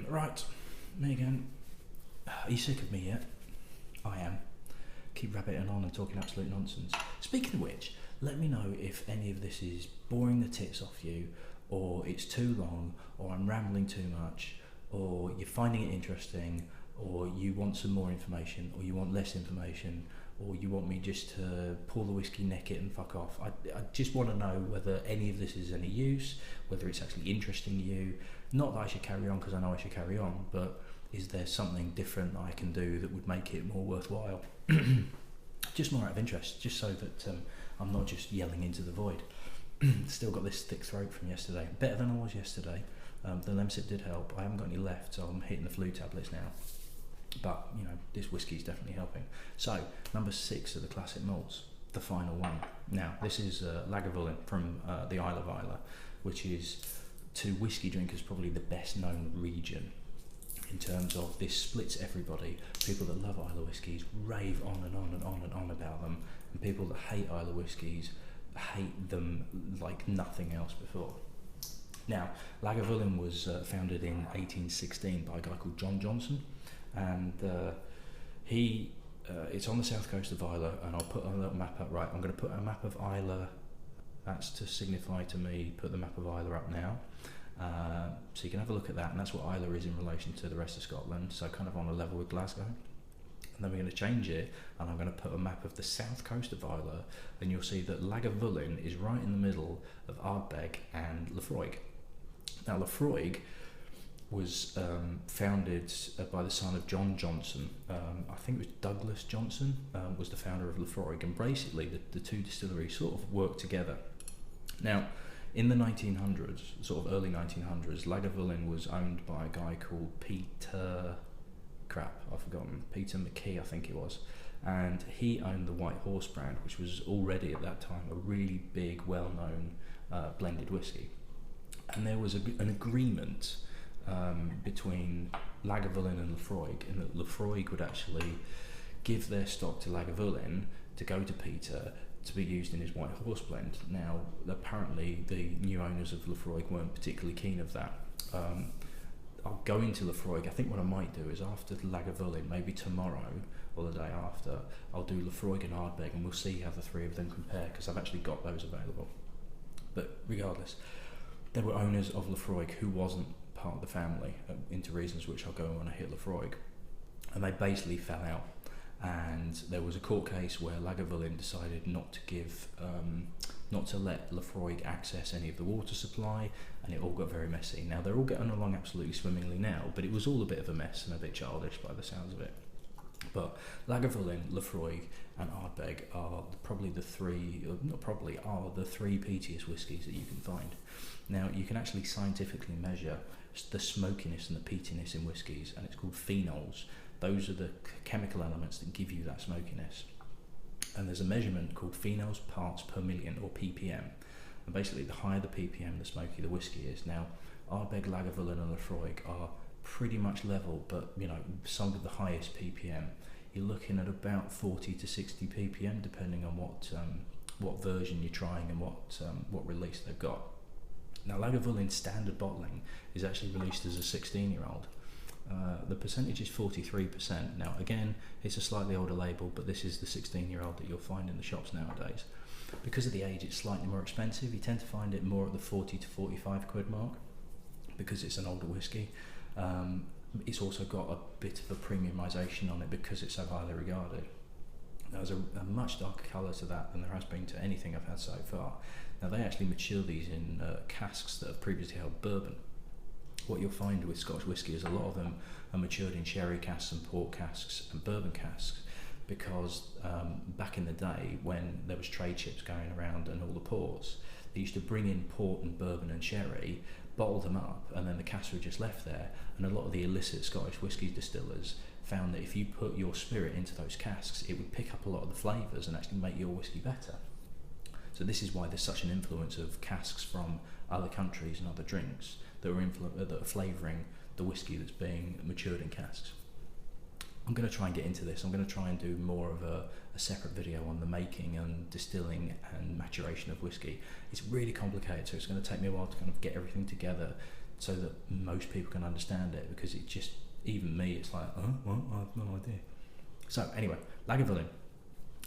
Right, me again. Are you sick of me yet? I am. Keep rabbiting on and talking absolute nonsense. Speaking of which, let me know if any of this is boring the tits off you, or it's too long, or I'm rambling too much, or you're finding it interesting, or you want some more information, or you want less information, or you want me just to pour the whiskey, neck it and fuck off. I just want to know whether any of this is any use, whether it's actually interesting you. Not that I should carry on, because I know I should carry on, but is there something different that I can do that would make it more worthwhile? Just more out of interest, just so that I'm not just yelling into the void. Still got this thick throat from yesterday. Better than I was yesterday. The Lemsip did help. I haven't got any left, so I'm hitting the flu tablets now. But, you know, this whiskey is definitely helping. So, number 6 of the Classic Malts, the final one. Now, this is Lagavulin from the Isle of Islay, which is, to whiskey drinkers, probably the best known region in terms of this splits everybody. People that love Islay whiskies rave on and on and on and on about them, and people that hate Islay whiskies hate them like nothing else before. Now, Lagavulin was founded in 1816 by a guy called John Johnson, and it's on the south coast of Islay, and I'll put a little map up. Right, I'm going to put a map of Islay. That's to signify to me, put the map of Islay up now. So you can have a look at that, and that's what Islay is in relation to the rest of Scotland, so kind of on a level with Glasgow. And then we're going to change it, and I'm going to put a map of the south coast of Islay, and you'll see that Lagavulin is right in the middle of Ardbeg and Laphroaig. Now, Laphroaig was founded by the son of John Johnson. I think it was Douglas Johnson was the founder of Laphroaig, and basically the two distilleries sort of worked together. Now, in the 1900s, sort of early 1900s, Lagavulin was owned by a guy called Peter McKee, I think it was, and he owned the White Horse brand, which was already at that time a really big, well-known blended whiskey. And there was an agreement between Lagavulin and Laphroaig, and that Laphroaig would actually give their stock to Lagavulin to go to Peter to be used in his White Horse blend. Now, apparently the new owners of Laphroaig weren't particularly keen of that. I'll go into Laphroaig. I think what I might do is after Lagavulin, maybe tomorrow or the day after, I'll do Laphroaig and Ardbeg, and we'll see how the three of them compare, because I've actually got those available. But regardless, there were owners of Laphroaig who wasn't part of the family, into reasons which I'll go on when I hit Laphroaig, and they basically fell out. And there was a court case where Lagavulin decided not to let Laphroaig access any of the water supply, and it all got very messy. Now, they're all getting along absolutely swimmingly now, but it was all a bit of a mess and a bit childish by the sounds of it. But Lagavulin, Laphroaig and Ardbeg are the three peatiest whiskies that you can find. Now, you can actually scientifically measure the smokiness and the peatiness in whiskies, and it's called phenols. Those are the chemical elements that give you that smokiness. And there's a measurement called phenols parts per million, or ppm. And basically, the higher the ppm, the smokier the whiskey is. Now, Ardbeg, Lagavulin and Laphroaig are pretty much level, but you know, some of the highest ppm. You're looking at about 40 to 60 ppm, depending on what version you're trying and what release they've got. Now, Lagavulin's standard bottling is actually released as a 16-year-old. The percentage is 43%. Now, again, it's a slightly older label, but this is the 16-year-old that you'll find in the shops nowadays. Because of the age, it's slightly more expensive. You tend to find it more at the 40 to 45 quid mark, because it's an older whiskey. It's also got a bit of a premiumisation on it because it's so highly regarded. There's a much darker colour to that than there has been to anything I've had so far. Now, they actually mature these in casks that have previously held bourbon. What you'll find with Scotch whisky is a lot of them are matured in sherry casks and port casks and bourbon casks, because back in the day when there was trade ships going around and all the ports, they used to bring in port and bourbon and sherry, bottle them up, and then the casks were just left there. And a lot of the illicit Scottish whisky distillers found that if you put your spirit into those casks, it would pick up a lot of the flavours and actually make your whisky better. So this is why there's such an influence of casks from other countries and other drinks that are flavouring the whisky that's being matured in casks. I'm going to try and get into this. I'm going to try and do more of a separate video on the making and distilling and maturation of whisky. It's really complicated, so it's going to take me a while to kind of get everything together so that most people can understand it, because it just, even me, it's like, oh, well, I have no idea. So anyway, Lagavulin,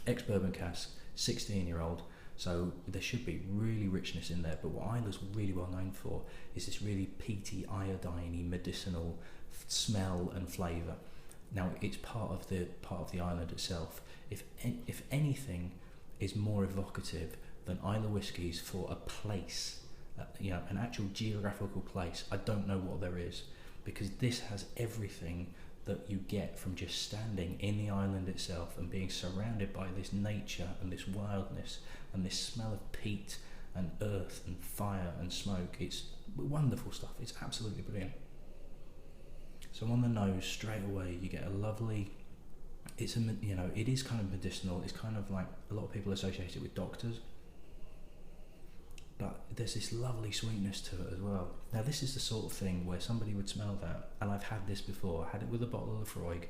ex-bourbon cask, 16-year-old, so there should be really richness in there, but what Isla's really well known for is this really peaty, iodine-y, medicinal smell and flavour. Now, it's part of the island itself. If anything is more evocative than Isla whiskies for a place, an actual geographical place, I don't know what there is, because this has everything that you get from just standing in the island itself and being surrounded by this nature and this wildness and this smell of peat and earth and fire and smoke. It's wonderful stuff. It's absolutely brilliant. So on the nose, straight away, you get a lovely, it is kind of medicinal. It's kind of like, a lot of people associate it with doctors, but there's this lovely sweetness to it as well. Now, this is the sort of thing where somebody would smell that, and I've had this before. I had it with a bottle of Lafroig,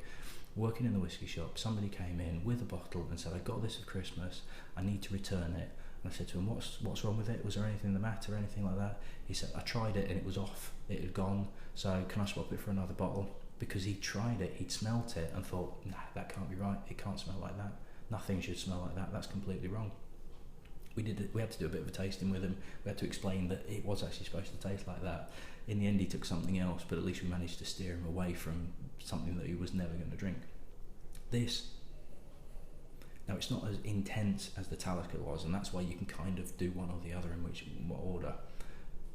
working in the whiskey shop. Somebody came in with a bottle and said, I got this for Christmas, I need to return it. And I said to him, what's wrong with it? Was there anything the matter, anything like that? He said, I tried it and it was off, it had gone, so can I swap it for another bottle? Because he'd tried it, he'd smelt it and thought, nah, that can't be right, it can't smell like that. Nothing should smell like that, that's completely wrong. We had to do a bit of a tasting with him. We had to explain that it was actually supposed to taste like that. In the end, he took something else, but at least we managed to steer him away from something that he was never going to drink. Now, it's not as intense as the Talisker was, and that's why you can kind of do one or the other in what order.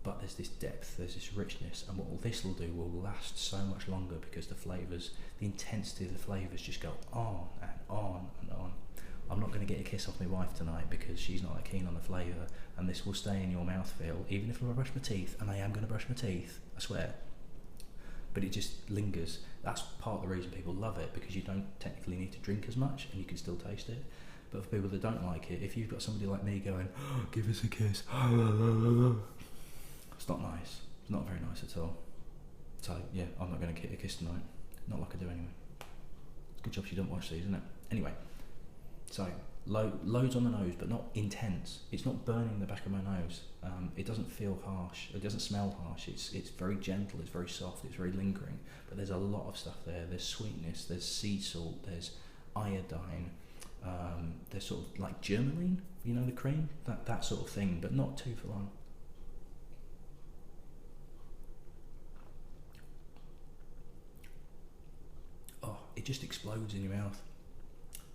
But there's this depth, there's this richness, and what this will do will last so much longer, because the flavours, the intensity of the flavours just go on and on and on. I'm not going to get a kiss off my wife tonight because she's not that keen on the flavour, and this will stay in your mouthfeel, even if I brush my teeth, and I am going to brush my teeth, I swear. But it just lingers. That's part of the reason people love it, because you don't technically need to drink as much and you can still taste it. But for people that don't like it, if you've got somebody like me going, oh, give us a kiss, it's not nice. It's not very nice at all. So yeah, I'm not going to get a kiss tonight. Not like I do anyway. It's a good job she don't watch these, isn't it? Anyway, so loads on the nose, but not intense. It's not burning the back of my nose. It doesn't feel harsh. It doesn't smell harsh. It's very gentle. It's very soft. It's very lingering. But there's a lot of stuff there. There's sweetness. There's sea salt. There's iodine. There's sort of like germaline. You know, the cream. That sort of thing, but not too full on. Oh, it just explodes in your mouth.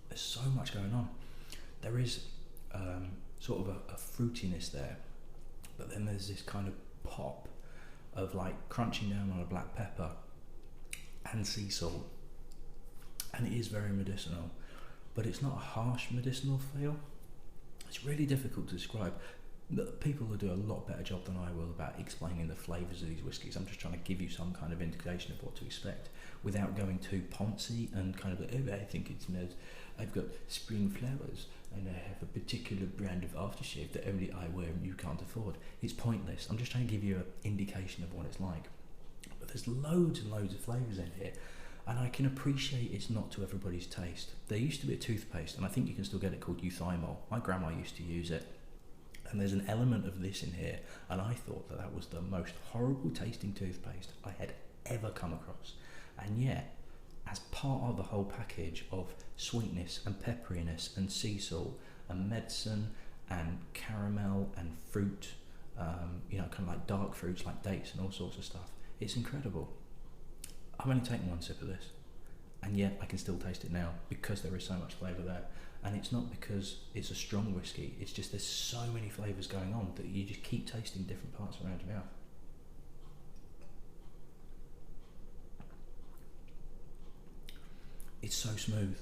There's so much going on. There is sort of a fruitiness there, but then there's this kind of pop of like crunching down on a black pepper and sea salt, and it is very medicinal, but it's not a harsh medicinal feel. It's really difficult to describe. People will do a lot better job than I will about explaining the flavours of these whiskies. I'm just trying to give you some kind of indication of what to expect without going too poncy and kind of like, oh, I think it smells, I've got spring flowers and I have a particular brand of aftershave that only I wear and you can't afford. It's pointless. I'm just trying to give you an indication of what it's like. But there's loads and loads of flavours in here, and I can appreciate it's not to everybody's taste. There used to be a toothpaste, and I think you can still get it, called Euthymol. My grandma used to use it. And there's an element of this in here, and I thought that was the most horrible tasting toothpaste I had ever come across. And yet, as part of the whole package of sweetness and pepperiness and sea salt and medicine and caramel and fruit, kind of like dark fruits like dates and all sorts of stuff, it's incredible. I've only taken one sip of this, and yet I can still taste it now because there is so much flavour there. And it's not because it's a strong whiskey, it's just there's so many flavours going on that you just keep tasting different parts around your mouth. It's so smooth.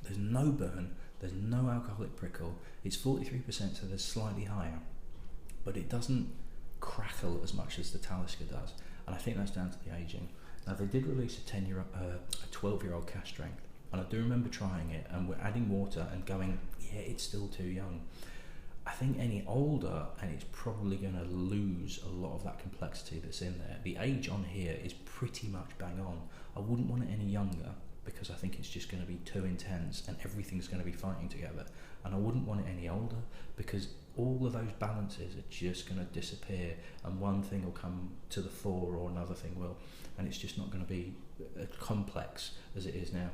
There's no burn, there's no alcoholic prickle. It's 43%, so there's slightly higher, but it doesn't crackle as much as the Talisker does, and I think that's down to the aging. Now, they did release a 12-year-old cask strength, and I do remember trying it, and we're adding water and going, yeah, it's still too young. I think any older, and it's probably going to lose a lot of that complexity that's in there. The age on here is pretty much bang on. I wouldn't want it any younger, because I think it's just going to be too intense and everything's going to be fighting together. And I wouldn't want it any older, because all of those balances are just going to disappear, and one thing will come to the fore or another thing will, and it's just not going to be as complex as it is now.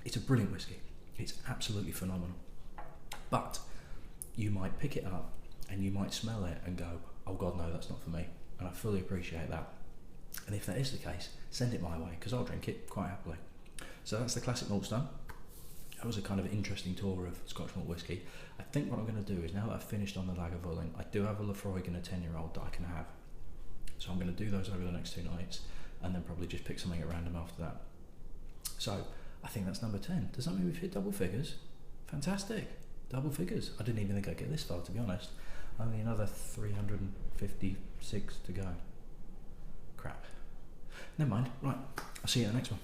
It's a brilliant whiskey. It's absolutely phenomenal. But you might pick it up and you might smell it and go, oh God, no, that's not for me. And I fully appreciate that. And if that is the case, send it my way, because I'll drink it quite happily. So that's the Classic Malts done. That was a kind of interesting tour of Scotch malt whiskey. I think what I'm going to do is, now that I've finished on the Lagavulin, I do have a Lafroig and a 10-year-old that I can have. So I'm going to do those over the next 2 nights, and then probably just pick something at random after that. So I think that's number 10. Does that mean we've hit double figures? Fantastic. Double figures. I didn't even think I'd get this far, to be honest. Only another 356 to go. Crap. Never mind. Right. I'll see you at the next one.